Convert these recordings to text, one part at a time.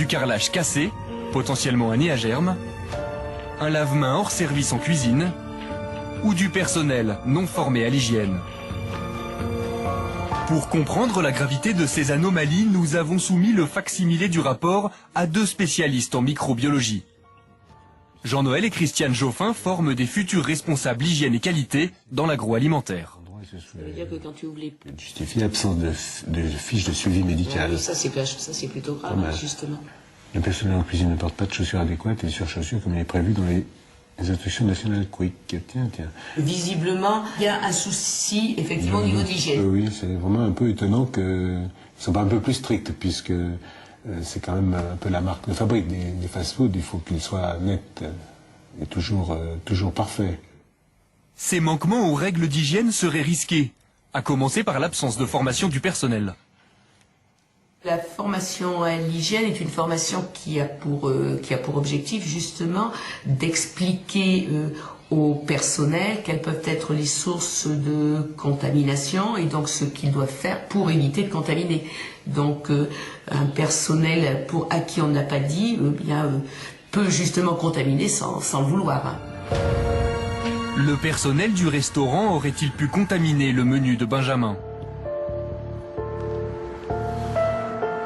du carrelage cassé, potentiellement un nid à germes, un lave-mains hors service en cuisine ou du personnel non formé à l'hygiène. Pour comprendre la gravité de ces anomalies, nous avons soumis le fac-similé du rapport à 2 spécialistes en microbiologie. Jean-Noël et Christiane Joffin forment des futurs responsables hygiène et qualité dans l'agroalimentaire. Ça veut dire que quand tu ouvres les... Justifie l'absence de fiche de suivi médical. Oui, ça c'est plutôt grave, justement. Le personnel en cuisine ne porte pas de chaussures adéquates et de surchaussures comme il est prévu dans les instructions nationales Quick. Tiens. Visiblement, il y a un souci, effectivement, au niveau de l'hygiène. Oui, c'est vraiment un peu étonnant qu'ils ne soient pas un peu plus stricts, puisque c'est quand même un peu la marque de fabrique des fast-foods. Il faut qu'ils soient nets et toujours parfaits. Ces manquements aux règles d'hygiène seraient risqués, à commencer par l'absence de formation du personnel. La formation à l'hygiène est une formation qui a pour objectif justement d'expliquer au personnel quelles peuvent être les sources de contamination et donc ce qu'ils doivent faire pour éviter de contaminer. Donc un personnel à qui on n'a pas dit peut justement contaminer sans le vouloir. Le personnel du restaurant aurait-il pu contaminer le menu de Benjamin?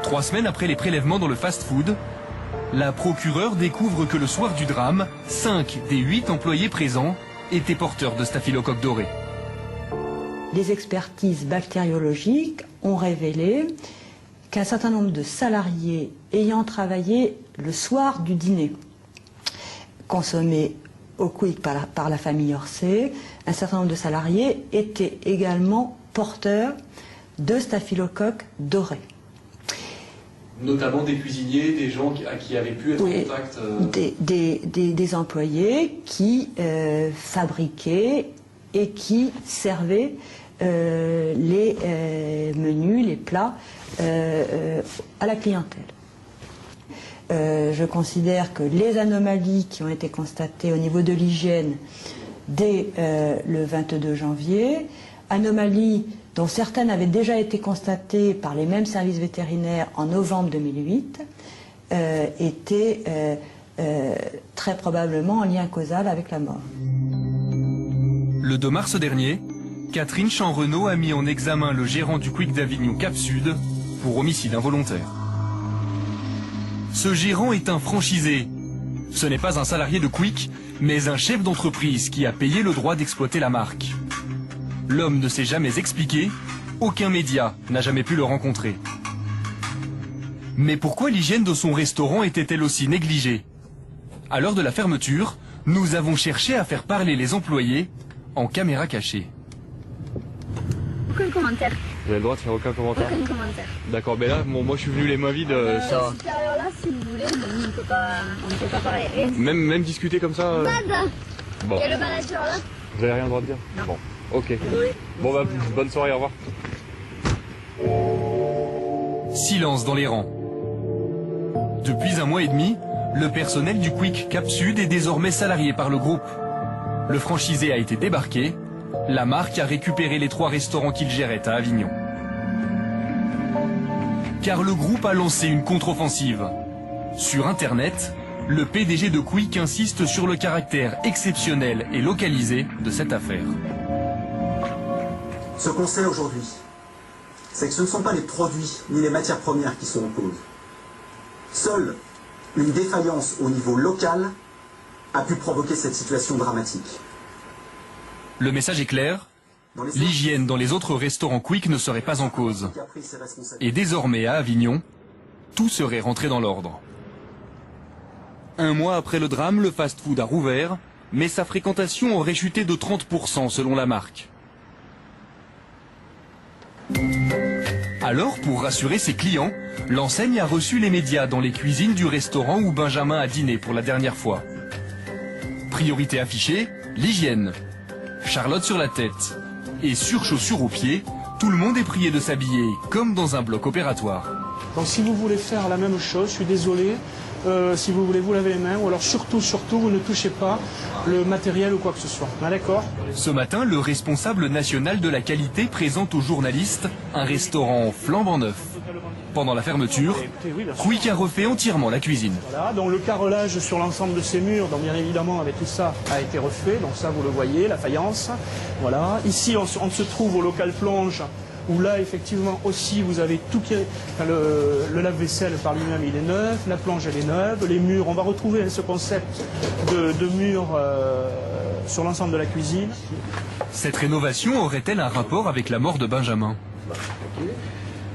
3 semaines après les prélèvements dans le fast-food, la procureure découvre que le soir du drame, 5 des 8 employés présents étaient porteurs de staphylocoque doré. Les expertises bactériologiques ont révélé qu'un certain nombre de salariés ayant travaillé le soir du dîner, consommé au Quick par la famille Orsay, un certain nombre de salariés étaient également porteurs de staphylocoque doré. Notamment des cuisiniers, des gens qui avaient pu être en contact... Des employés qui fabriquaient et qui servaient les menus, les plats à la clientèle. Je considère que les anomalies qui ont été constatées au niveau de l'hygiène dès le 22 janvier, anomalies dont certaines avaient déjà été constatées par les mêmes services vétérinaires en novembre 2008, étaient très probablement en lien causal avec la mort. Le 2 mars dernier, Catherine Champ-Renaud a mis en examen le gérant du Quick d'Avignon Cap Sud pour homicide involontaire. Ce gérant est un franchisé. Ce n'est pas un salarié de Quick, mais un chef d'entreprise qui a payé le droit d'exploiter la marque. L'homme ne s'est jamais expliqué, aucun média n'a jamais pu le rencontrer. Mais pourquoi l'hygiène de son restaurant était-elle aussi négligée? À l'heure de la fermeture, nous avons cherché à faire parler les employés en caméra cachée. Aucun commentaire. Vous avez le droit de faire aucun commentaire? Aucun commentaire. D'accord, mais là, bon, moi je suis venu les mains vides. Ça... Alors là, si vous voulez, on ne peut pas parler. Même discuter comme ça Bon. Et le manager là? Vous avez rien le droit de dire? Non. Bon, ok. Oui. Bon bah, bonne soirée, au revoir. Silence dans les rangs. Depuis 1 mois et demi, le personnel du Quick Cap Sud est désormais salarié par le groupe. Le franchisé a été débarqué. La marque a récupéré les 3 restaurants qu'il gérait à Avignon. Car le groupe a lancé une contre-offensive. Sur Internet, le PDG de Quick insiste sur le caractère exceptionnel et localisé de cette affaire. Ce qu'on sait aujourd'hui, c'est que ce ne sont pas les produits ni les matières premières qui sont en cause. Seule une défaillance au niveau local a pu provoquer cette situation dramatique. Le message est clair, l'hygiène dans les autres restaurants Quick ne serait pas en cause. Et désormais à Avignon, tout serait rentré dans l'ordre. 1 mois après le drame, le fast-food a rouvert, mais sa fréquentation aurait chuté de 30% selon la marque. Alors, pour rassurer ses clients, l'enseigne a reçu les médias dans les cuisines du restaurant où Benjamin a dîné pour la dernière fois. Priorité affichée, l'hygiène. Charlotte sur la tête et surchaussures aux pieds, tout le monde est prié de s'habiller comme dans un bloc opératoire. Donc si vous voulez faire la même chose, je suis désolé, si vous voulez vous laver les mains, ou alors surtout, vous ne touchez pas le matériel ou quoi que ce soit. D'accord ? Ce matin, le responsable national de la qualité présente aux journalistes un restaurant flambant neuf. Pendant la fermeture, Quick a refait entièrement la cuisine. Voilà, donc le carrelage sur l'ensemble de ces murs, donc bien évidemment avec tout ça a été refait, donc ça vous le voyez, la faïence. Voilà, ici on se trouve au local plonge, où là effectivement aussi vous avez tout qui est, enfin, le lave-vaisselle par lui-même il est neuf, la plonge elle est neuve, les murs, on va retrouver ce concept de murs sur l'ensemble de la cuisine. Cette rénovation aurait-elle un rapport avec la mort de Benjamin ?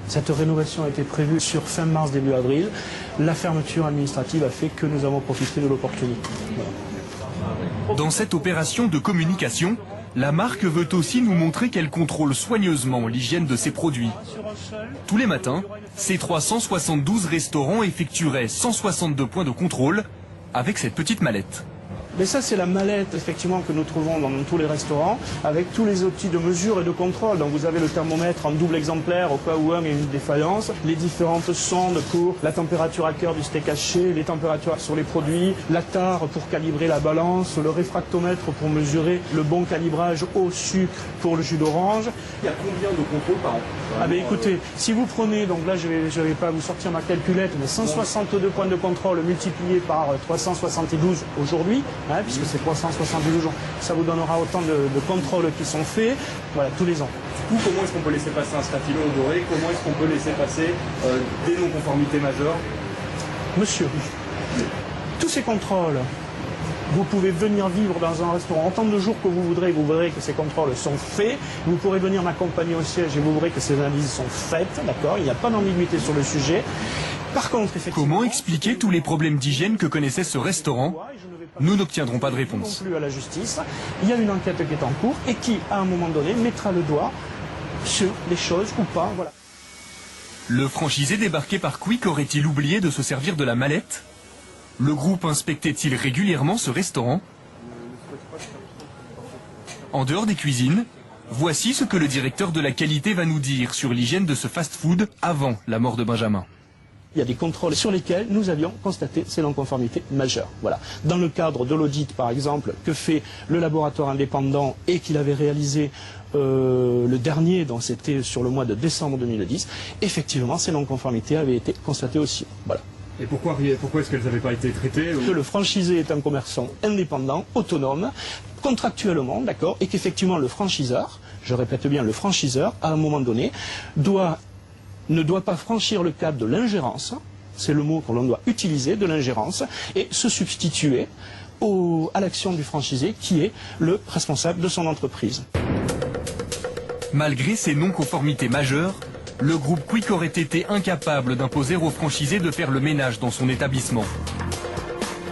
Cette rénovation a été prévue sur fin mars, début avril. La fermeture administrative a fait que nous avons profité de l'opportunité. Voilà. Dans cette opération de communication, la marque veut aussi nous montrer qu'elle contrôle soigneusement l'hygiène de ses produits. Tous les matins, ces 372 restaurants effectueraient 162 points de contrôle avec cette petite mallette. Mais ça, c'est la mallette, effectivement, que nous trouvons dans tous les restaurants, avec tous les outils de mesure et de contrôle. Donc vous avez le thermomètre en double exemplaire, au cas où un a une défaillance, les différentes sondes pour la température à cœur du steak haché, les températures sur les produits, la tare pour calibrer la balance, le réfractomètre pour mesurer le bon calibrage au sucre pour le jus d'orange. Il y a combien de contrôles par an? Ah ben écoutez, si vous prenez, donc là je vais pas vous sortir ma calculette, mais 162 points de contrôle multipliés par 372 aujourd'hui, hein, puisque c'est 372 jours, ça vous donnera autant de contrôles qui sont faits, voilà, tous les ans. Du coup, comment est-ce qu'on peut laisser passer un staphylo doré? Comment est-ce qu'on peut laisser passer des non-conformités majeures? Monsieur, tous ces contrôles, vous pouvez venir vivre dans un restaurant autant de jours que vous voudrez, vous verrez que ces contrôles sont faits. Vous pourrez venir m'accompagner au siège et vous verrez que ces analyses sont faites, d'accord? Il n'y a pas d'ambiguïté sur le sujet. Par contre, effectivement... Comment expliquer tous les problèmes d'hygiène que connaissait ce restaurant? Nous n'obtiendrons pas de réponse. Non plus à la justice. Il y a une enquête qui est en cours et qui, à un moment donné, mettra le doigt sur les choses ou pas, voilà. Le franchisé débarqué par Quick aurait-il oublié de se servir de la mallette? Le groupe inspectait-il régulièrement ce restaurant? En dehors des cuisines, voici ce que le directeur de la qualité va nous dire sur l'hygiène de ce fast-food avant la mort de Benjamin. Il y a des contrôles sur lesquels nous avions constaté ces non-conformités majeures. Voilà. Dans le cadre de l'audit, par exemple, que fait le laboratoire indépendant et qu'il avait réalisé le dernier, donc c'était sur le mois de décembre 2010, effectivement, ces non-conformités avaient été constatées aussi. Voilà. Et pourquoi est-ce qu'elles n'avaient pas été traitées ou... Que le franchisé est un commerçant indépendant, autonome, contractuellement, d'accord, et qu'effectivement le franchiseur, je répète bien le franchiseur, à un moment donné, ne doit pas franchir le cap de l'ingérence, c'est le mot que l'on doit utiliser, de l'ingérence, et se substituer à l'action du franchisé qui est le responsable de son entreprise. Malgré ces non-conformités majeures, le groupe Quick aurait été incapable d'imposer aux franchisés de faire le ménage dans son établissement.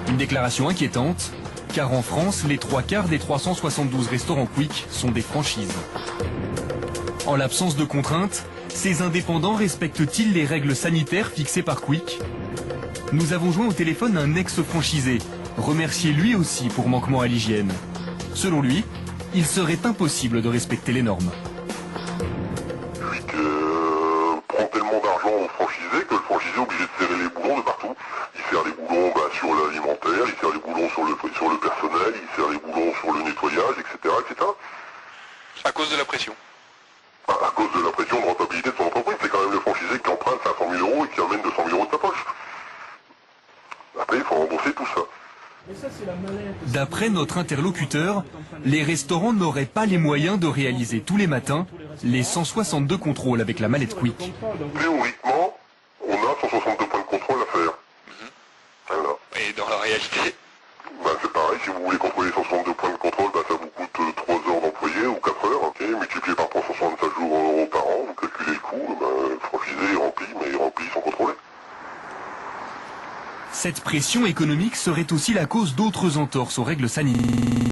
Une déclaration inquiétante, car en France, les 3/4 des 372 restaurants Quick sont des franchises. En l'absence de contraintes, ces indépendants respectent-ils les règles sanitaires fixées par Quick? Nous avons joint au téléphone un ex-franchisé, remercié lui aussi pour manquement à l'hygiène. Selon lui, il serait impossible de respecter les normes. Prend tellement d'argent au franchisé que le franchisé est obligé de serrer les boulons de partout. Il serre les boulons sur l'alimentaire, il serre les boulons sur le personnel, il serre les boulons sur le nettoyage, etc., etc. À cause de la pression. À cause de la pression de rentabilité de son entreprise, c'est quand même le franchisé qui emprunte 500 000 € et qui amène 200 000 € de sa poche. Après, il faut rembourser tout ça. D'après notre interlocuteur, les restaurants n'auraient pas les moyens de réaliser tous les matins les 162 contrôles avec la mallette Quick. Théoriquement, on a 162 points de contrôle à faire. Voilà. Et dans la réalité? C'est pareil, si vous voulez contrôler 162 points de contrôle, ça vous coûte 3 heures d'employé ou 4 heures, okay, multiplié par 365 jours € par an, vous calculez le coût, le franchisé est rempli, mais il est rempli sans contrôler. Cette pression économique serait aussi la cause d'autres entorses aux règles sanitaires.